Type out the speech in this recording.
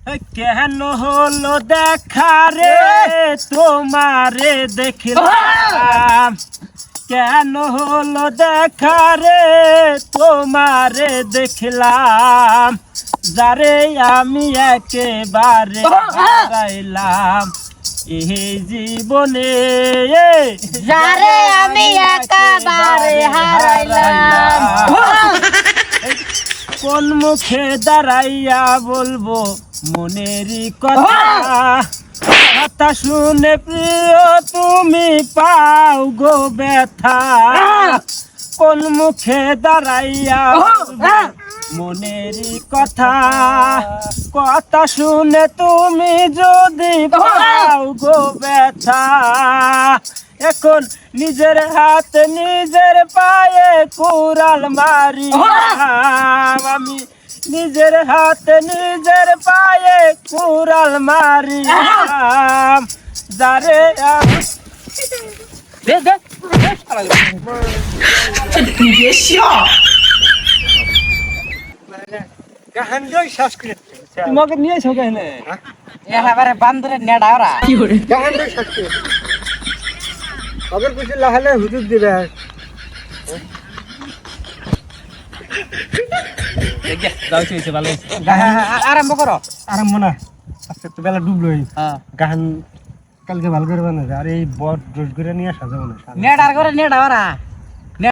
কেন হলো দেখা রে তোমারে দেখলাম, কেন হলো দেখা রে তোমারে দেখলাম, যারে আমি একেবারে হারাইলাম এই জীবনে, যারে আমি একেবারে হারাইলাম। কোন মুখে দাঁড়াইয়া বলবো মনেরই কথা, কথা শুনে প্রিয় তুমি পাও গো ব্যথা, কোন মুখে দাঁড়াইয়া বলবো মনেরই কথা, কথা শুনে তুমি যদি পাও গো ব্যথা, এখন নিজের হাতে নিজের পায়ে কুড়াল মারি, আমি নিজের হাতে নিজের পায়ে কুড়াল মারি, যারে তোমাকে নিয়েছো কেন? একেবারে বান্দরের নেড়া ওরা। খবর কিছু লাহালে হুজুর দিবে। আরম্ভ করো। আরম্ভ না, আজকে তো বেলা ডুবলো। গান কালকে ভালো করে বানাবে, আর এই বট ডোজ করে নিয়ে আসা যাবে না। নেড়ার করে নেড়া ওরা।